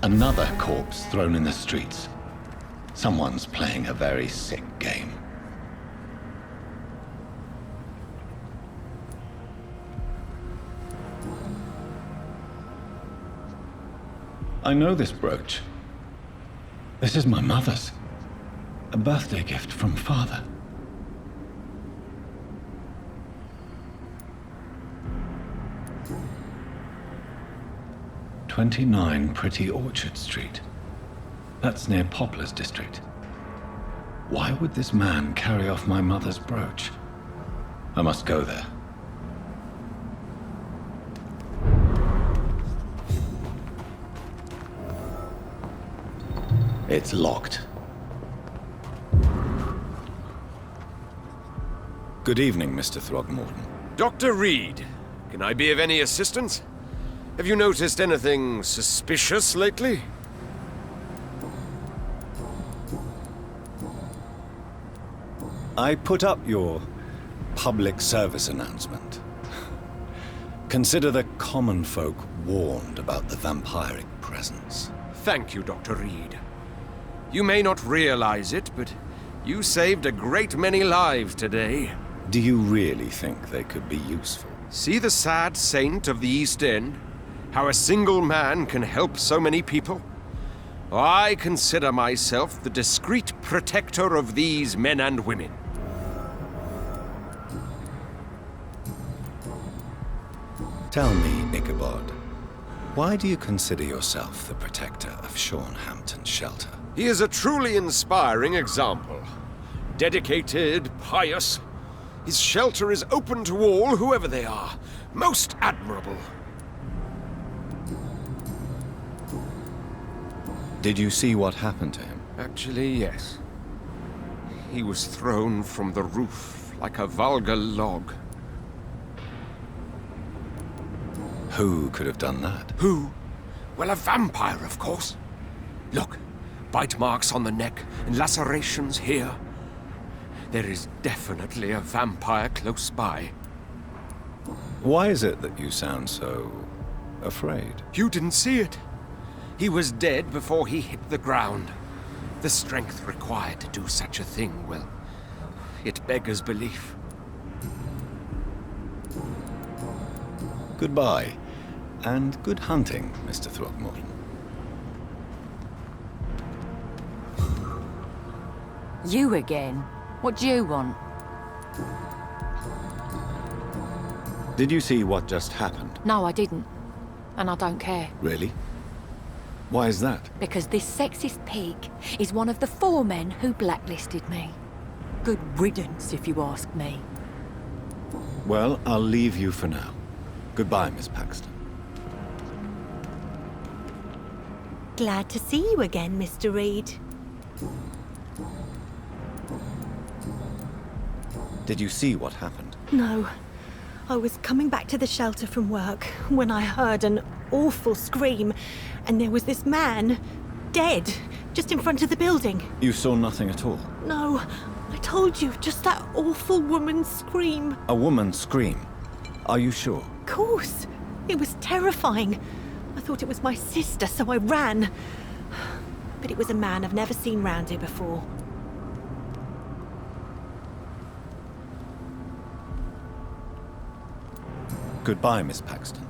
Another corpse thrown in the streets. Someone's playing a very sick game. I know this brooch. This is my mother's. A birthday gift from father. "29 Pretty Orchard Street. That's near Poplar's district. Why would this man carry off my mother's brooch? I must go there. It's locked. Good evening, Mr. Throgmorton. Dr. Reed, can I be of any assistance? Have you noticed anything suspicious lately? I put up your public service announcement. Consider the common folk warned about the vampiric presence. Thank you, Dr. Reed. You may not realize it, but you saved a great many lives today. Do you really think they could be useful? See the sad saint of the East End? How a single man can help so many people? I consider myself the discreet protector of these men and women. Tell me, Ichabod, why do you consider yourself the protector of Sean Hampton's shelter? He is a truly inspiring example. Dedicated, pious. His shelter is open to all, whoever they are. Most admirable. Did you see what happened to him? Actually, yes. He was thrown from the roof like a vulgar log. Who could have done that? Who? Well, a vampire, of course. Look, bite marks on the neck and lacerations here. There is definitely a vampire close by. Why is it that you sound so afraid? You didn't see it. He was dead before he hit the ground. The strength required to do such a thing, well, it beggars belief. Goodbye, and good hunting, Mr. Throgmorton. You again? What do you want? Did you see what just happened? No, I didn't. And I don't care. Really? Why is that? Because this sexist pig is one of the 4 men who blacklisted me. Good riddance, if you ask me. Well, I'll leave you for now. Goodbye, Miss Paxton. Glad to see you again, Mr. Reed. Did you see what happened? No. I was coming back to the shelter from work when I heard an awful scream, and there was this man, dead, just in front of the building. You saw nothing at all? No, I told you, just that awful woman's scream. A woman scream? Are you sure? Of course. It was terrifying. I thought it was my sister, so I ran. But it was a man I've never seen round here before. Goodbye, Miss Paxton.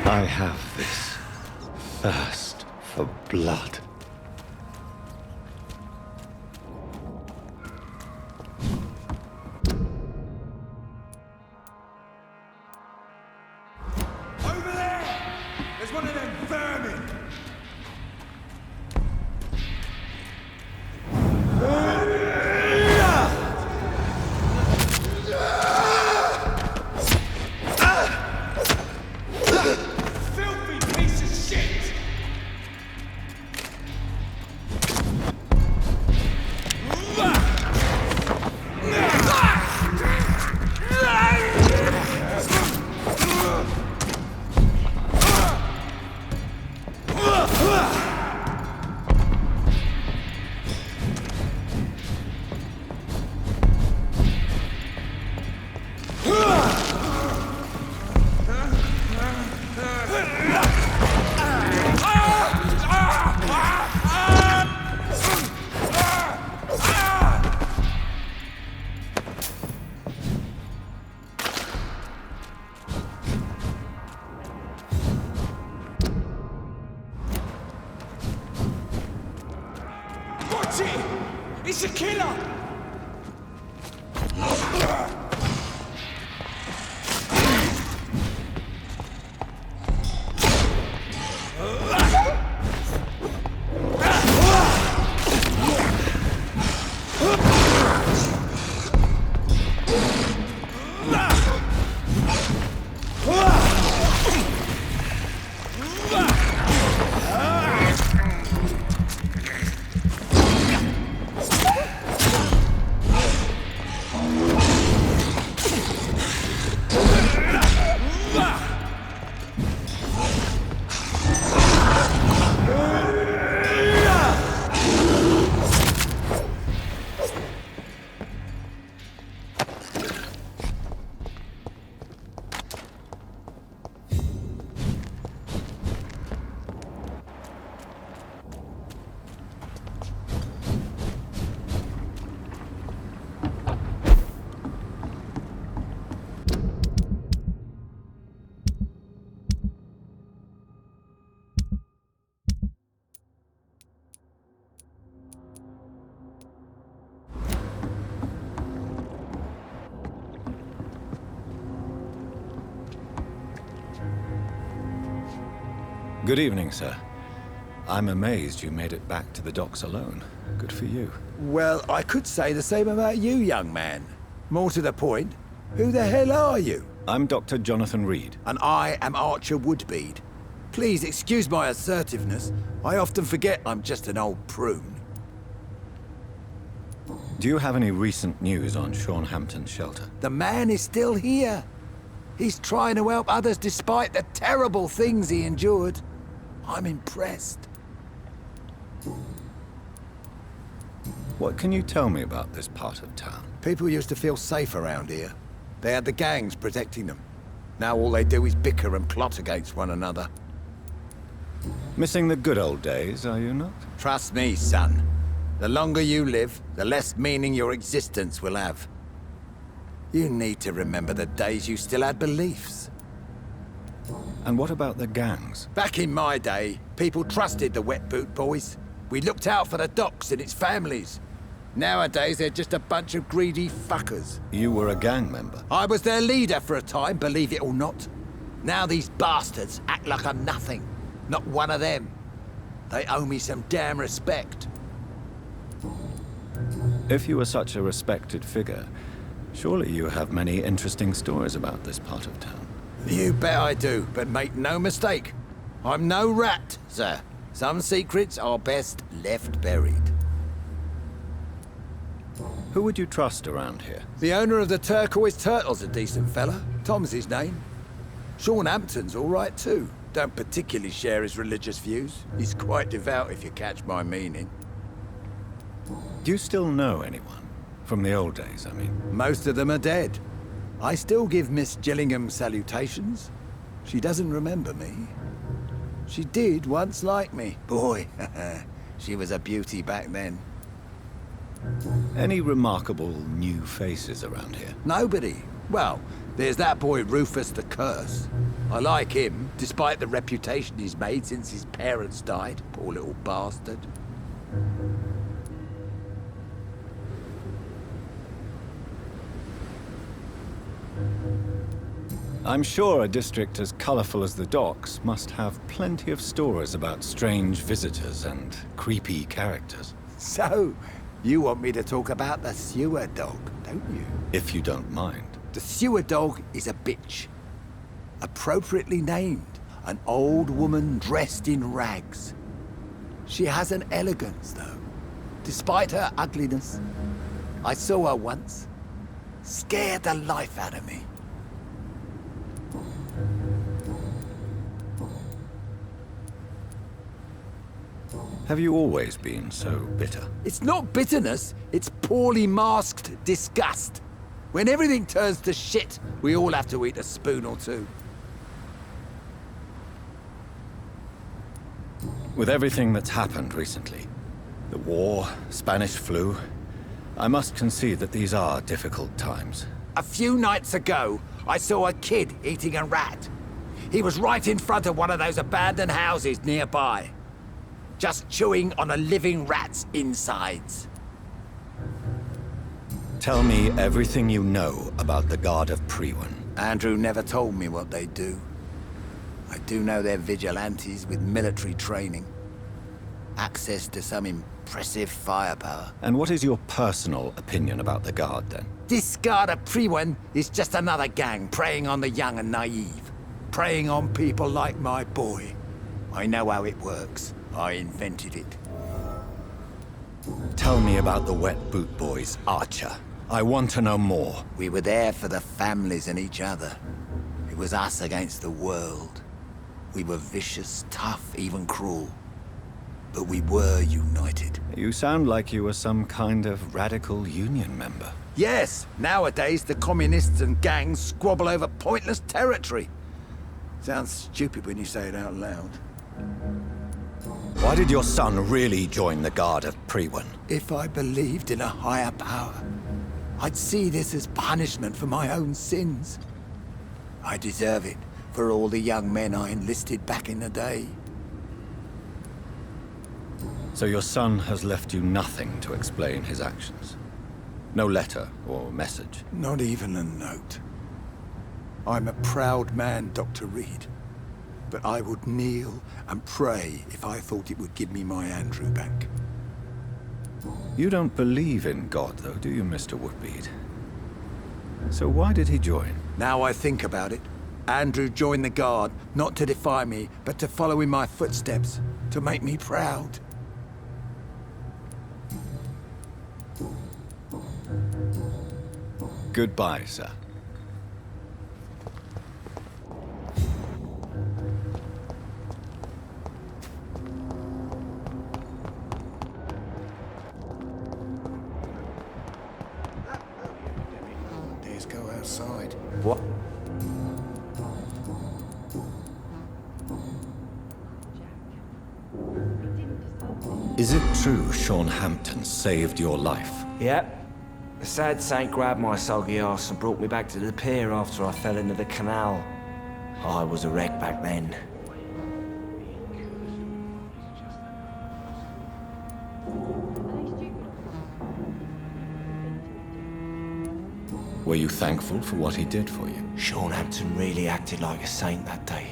I have this thirst for blood. Over there! There's one of them vermin! Filthy piece of shit! Watch it! It's a killer! Good evening, sir. I'm amazed you made it back to the docks alone. Good for you. Well, I could say the same about you, young man. More to the point, who the hell are you? I'm Dr. Jonathan Reed. And I am Archer Woodbead. Please excuse my assertiveness. I often forget I'm just an old prune. Do you have any recent news on Sean Hampton's shelter? The man is still here. He's trying to help others despite the terrible things he endured. I'm impressed. What can you tell me about this part of town? People used to feel safe around here. They had the gangs protecting them. Now all they do is bicker and plot against one another. Missing the good old days, are you not? Trust me, son. The longer you live, the less meaning your existence will have. You need to remember the days you still had beliefs. And what about the gangs? Back in my day, people trusted the wet boot boys. We looked out for the docks and its families. Nowadays, they're just a bunch of greedy fuckers. You were a gang member. I was their leader for a time, believe it or not. Now these bastards act like I'm nothing. Not one of them. They owe me some damn respect. If you were such a respected figure, surely you have many interesting stories about this part of town. You bet I do, but make no mistake. I'm no rat, sir. Some secrets are best left buried. Who would you trust around here? The owner of the Turquoise Turtle's a decent fella. Tom's his name. Sean Hampton's all right too. Don't particularly share his religious views. He's quite devout, if you catch my meaning. Do you still know anyone? From the old days, I mean. Most of them are dead. I still give Miss Gillingham salutations. She doesn't remember me. She did once like me. Boy, she was a beauty back then. Any remarkable new faces around here? Nobody. Well, there's that boy Rufus the Curse. I like him, despite the reputation he's made since his parents died. Poor little bastard. I'm sure a district as colorful as the docks must have plenty of stories about strange visitors and creepy characters. So, you want me to talk about the sewer dog, don't you? If you don't mind. The sewer dog is a bitch. Appropriately named, an old woman dressed in rags. She has an elegance, though, despite her ugliness. I saw her once. Scared the life out of me. Have you always been so bitter? It's not bitterness, it's poorly masked disgust. When everything turns to shit, we all have to eat a spoon or two. With everything that's happened recently, the war, Spanish flu, I must concede that these are difficult times. A few nights ago, I saw a kid eating a rat. He was right in front of one of those abandoned houses nearby, just chewing on a living rat's insides. Tell me everything you know about the Guard of Priwen. Andrew never told me what they do. I do know they're vigilantes with military training. Access to some impressive firepower. And what is your personal opinion about the Guard, then? This Guard of Priwen is just another gang preying on the young and naive. Preying on people like my boy. I know how it works. I invented it. Tell me about the Wet Boot Boys, Archer. I want to know more. We were there for the families and each other. It was us against the world. We were vicious, tough, even cruel. But we were united. You sound like you were some kind of radical union member. Yes, nowadays the communists and gangs squabble over pointless territory. Sounds stupid when you say it out loud. Why did your son really join the Guard of Priwen? If I believed in a higher power, I'd see this as punishment for my own sins. I deserve it for all the young men I enlisted back in the day. So your son has left you nothing to explain his actions? No letter or message? Not even a note. I'm a proud man, Dr. Reed. But I would kneel and pray if I thought it would give me my Andrew back. You don't believe in God, though, do you, Mr. Woodbead? So why did he join? Now I think about it, Andrew joined the Guard, not to defy me, but to follow in my footsteps, to make me proud. Goodbye, sir. Let's go outside. What? Is it true Sean Hampton saved your life? Yep. The sad saint grabbed my soggy ass and brought me back to the pier after I fell into the canal. I was a wreck back then. Were you thankful for what he did for you? Sean Hampton really acted like a saint that day.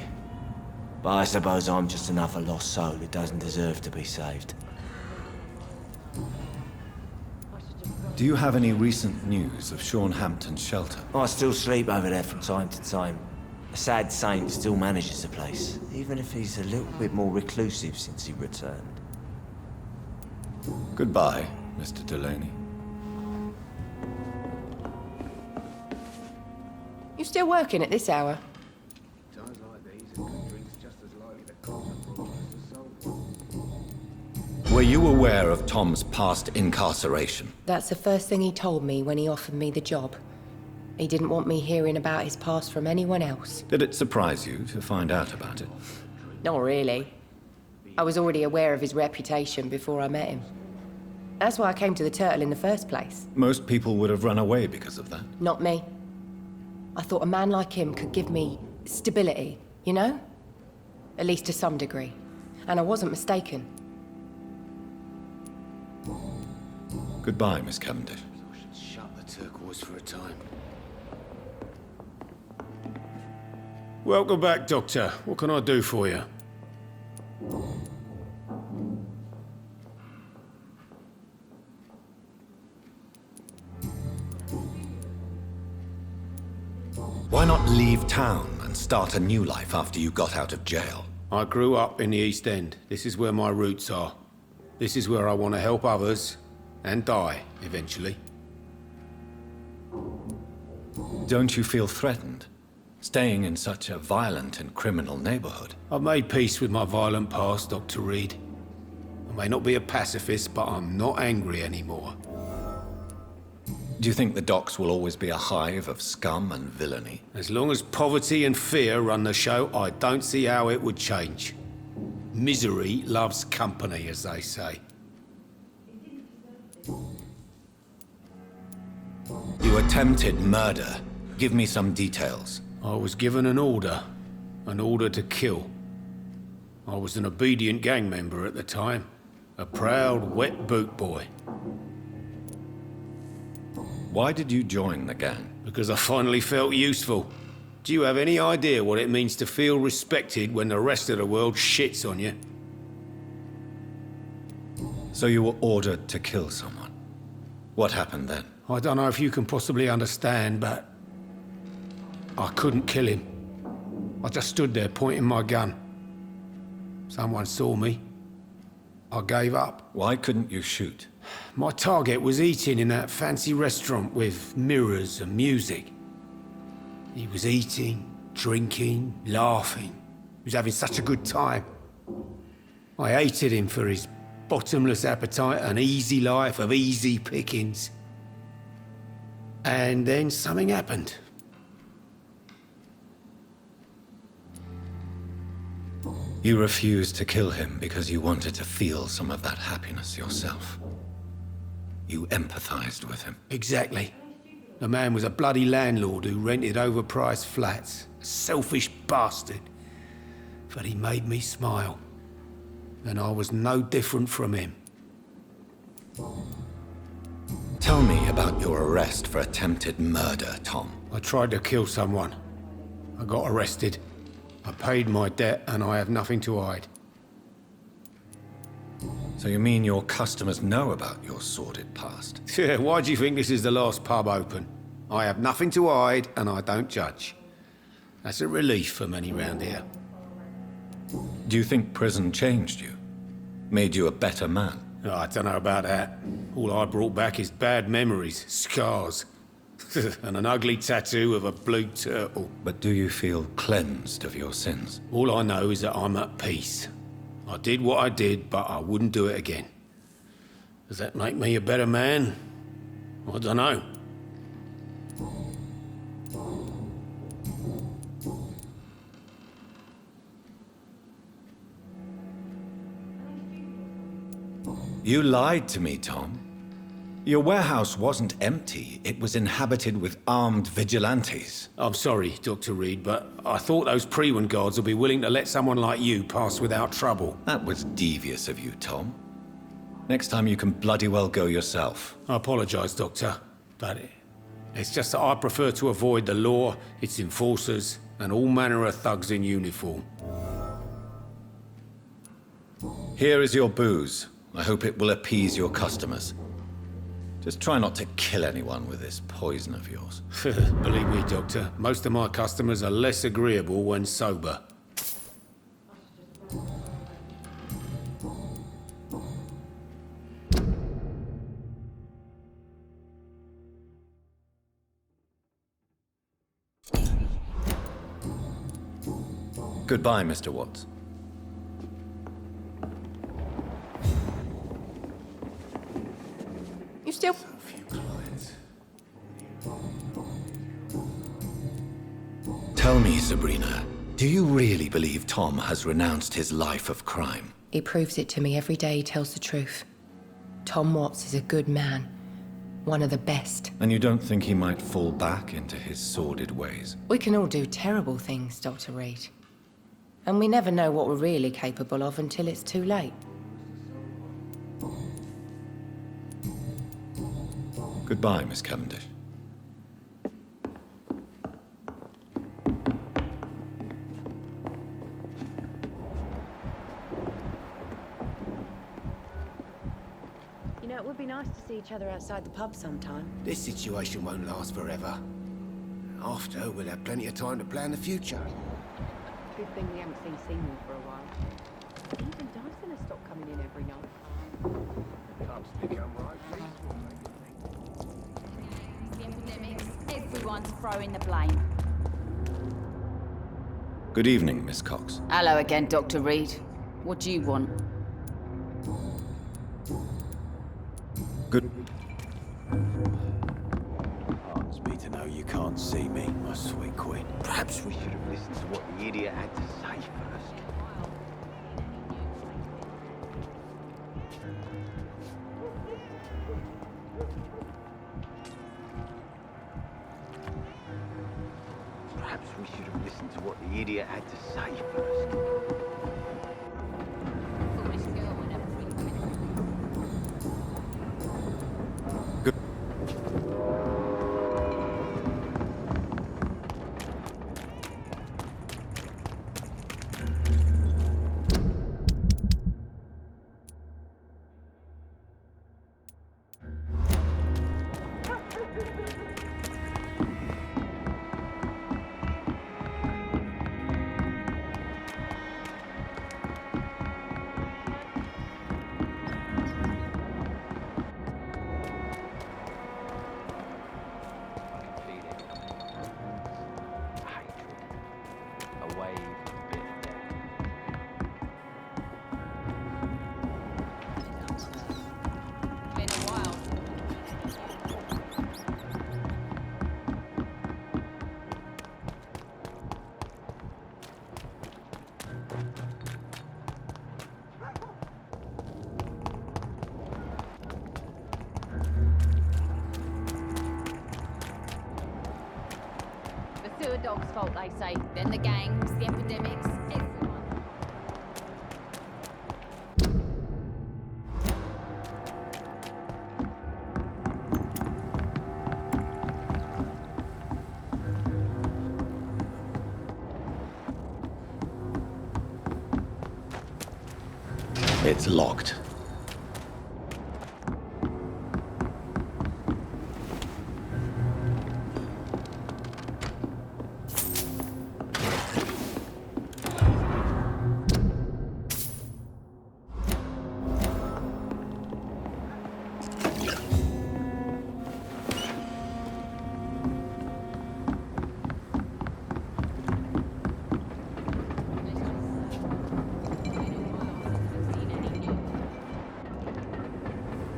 But I suppose I'm just another lost soul who doesn't deserve to be saved. Do you have any recent news of Sean Hampton's shelter? I still sleep over there from time to time. A sad saint still manages the place, even if he's a little bit more reclusive since he returned. Goodbye, Mr. Delaney. You still working at this hour? Were you aware of Tom's past incarceration? That's the first thing he told me when he offered me the job. He didn't want me hearing about his past from anyone else. Did it surprise you to find out about it? Not really. I was already aware of his reputation before I met him. That's why I came to the Turtle in the first place. Most people would have run away because of that. Not me. I thought a man like him could give me stability, You know? At least to some degree. And I wasn't mistaken. Goodbye, Miss Cavendish. Shut the turquoise for a time. Welcome back, Doctor. What can I do for you? Why not leave town and start a new life after you got out of jail? I grew up in the East End. This is where my roots are. This is where I want to help others and die, eventually. Don't you feel threatened? Staying in such a violent and criminal neighborhood? I've made peace with my violent past, Dr. Reed. I may not be a pacifist, but I'm not angry anymore. Do you think the docks will always be a hive of scum and villainy? As long as poverty and fear run the show, I don't see how it would change. Misery loves company, as they say. You attempted murder. Give me some details. I was given an order to kill. I was an obedient gang member at the time, a proud wet boot boy. Why did you join the gang? Because I finally felt useful. Do you have any idea what it means to feel respected when the rest of the world shits on you? So you were ordered to kill someone. What happened then? I don't know if you can possibly understand, but I couldn't kill him. I just stood there pointing my gun. Someone saw me. I gave up. Why couldn't you shoot? My target was eating in that fancy restaurant with mirrors and music. He was eating, drinking, laughing. He was having such a good time. I hated him for his bottomless appetite and easy life of easy pickings. And then something happened. You refused to kill him because you wanted to feel some of that happiness yourself. You empathized with him. Exactly. The man was a bloody landlord who rented overpriced flats. A selfish bastard. But he made me smile. And I was no different from him. Tell me about your arrest for attempted murder, Tom. I tried to kill someone. I got arrested. I paid my debt and I have nothing to hide. So you mean your customers know about your sordid past? Yeah, why do you think this is the last pub open? I have nothing to hide and I don't judge. That's a relief for many round here. Do you think prison changed you? Made you a better man? Oh, I don't know about that. All I brought back is bad memories, scars, and an ugly tattoo of a blue turtle. But do you feel cleansed of your sins? All I know is that I'm at peace. I did what I did, but I wouldn't do it again. Does that make me a better man? I don't know. You lied to me, Tom. Your warehouse wasn't empty. It was inhabited with armed vigilantes. I'm sorry, Dr. Reed, but I thought those Prewen guards would be willing to let someone like you pass without trouble. That was devious of you, Tom. Next time you can bloody well go yourself. I apologize, Doctor, but it's just that I prefer to avoid the law, its enforcers, and all manner of thugs in uniform. Here is your booze. I hope it will appease your customers. Just try not to kill anyone with this poison of yours. Believe me, Doctor, most of my customers are less agreeable when sober. Goodbye, Mr. Watts. You still... Tell me, Sabrina, do you really believe Tom has renounced his life of crime? He proves it to me every day he tells the truth. Tom Watts is a good man. One of the best. And you don't think he might fall back into his sordid ways? We can all do terrible things, Dr. Reed. And we never know what we're really capable of until it's too late. Goodbye, Miss Cavendish. You know, it would be nice to see each other outside the pub sometime. This situation won't last forever. After, we'll have plenty of time to plan the future. Good thing we haven't seen Seymour for a while. Even Dyson has stopped coming in every night. The epidemics, everyone's throwing the blame. Good evening, Miss Cox. Hello again, Dr. Reed. What do you want? Good. Heartens me to know you can't see me, my sweet queen. Perhaps we should have listened to what the idiot had to say first. Perhaps we should have listened to what the idiot had to say first. Good. Been a while. The sewer dog's fault, they say. Then the gangs, the epidemics, everyone. It's locked.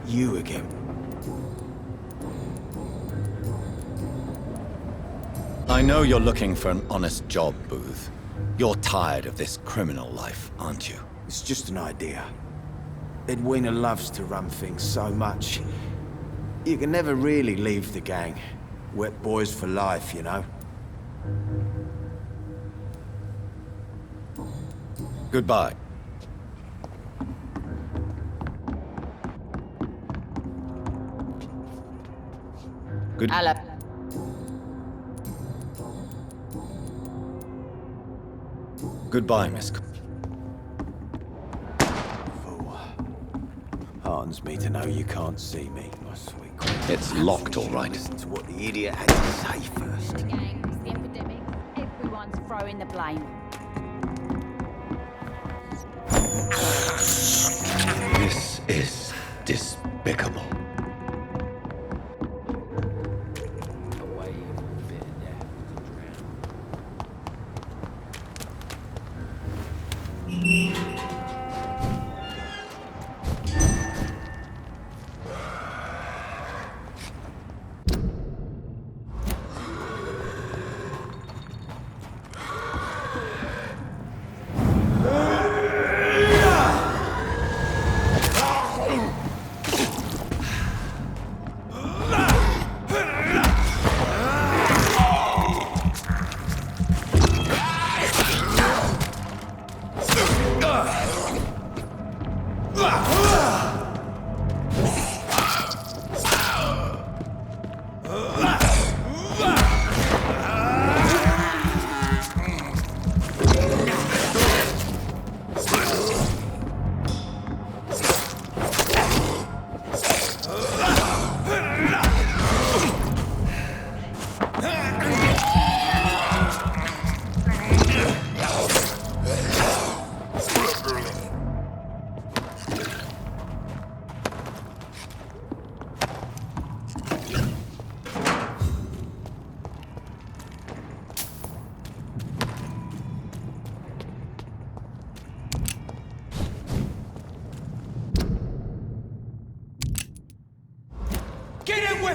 You again. I know you're looking for an honest job, Booth. You're tired of this criminal life, aren't you? It's just an idea. Edwina loves to run things so much. You can never really leave the gang. Wet boys for life, you know? Goodbye. Good. Hello. Goodbye, Miss. Fool. Heartens me to know you can't see me, my sweet queen. It's locked, all right. Listen to what the idiot had to say first. The gangs, the epidemics, everyone's throwing the blame. This is despicable.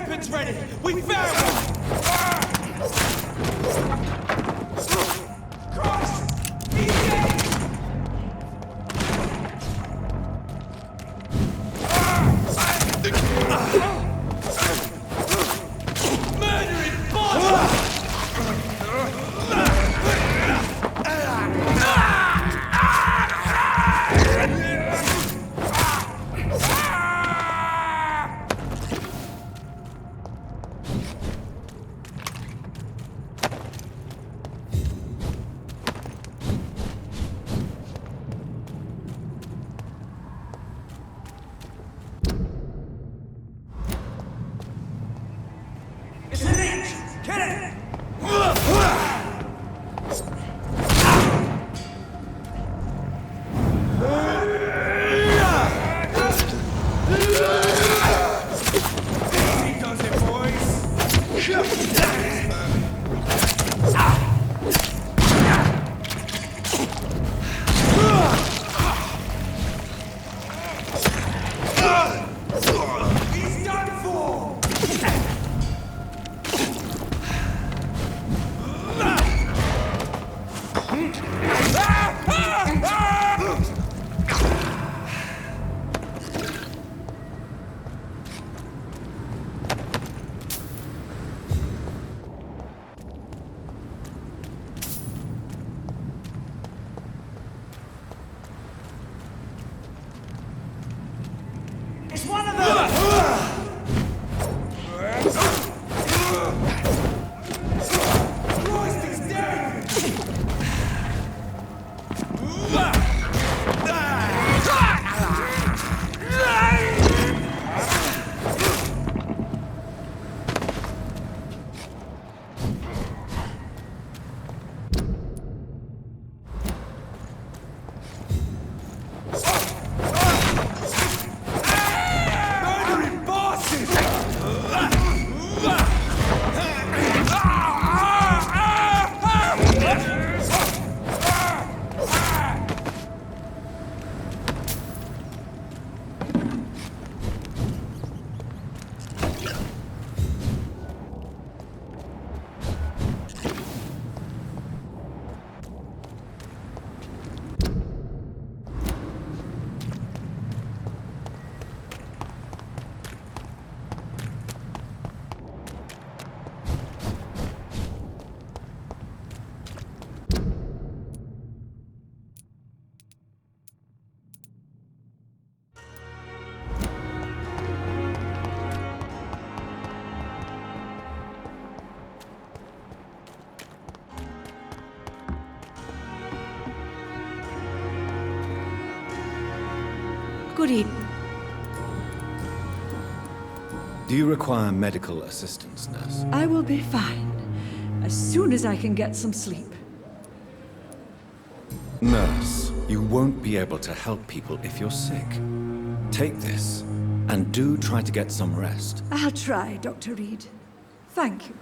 weapons ready! We found one! Christ! He's dead! Murdering bastard! It's an inch! Get it! He does it, boys! He's done for! It's one of them! Christ, he's dead! Murdering bosses! Good evening. Do you require medical assistance, nurse? I will be fine, as soon as I can get some sleep. Nurse, you won't be able to help people if you're sick. Take this, and do try to get some rest. I'll try, Dr. Reed. Thank you.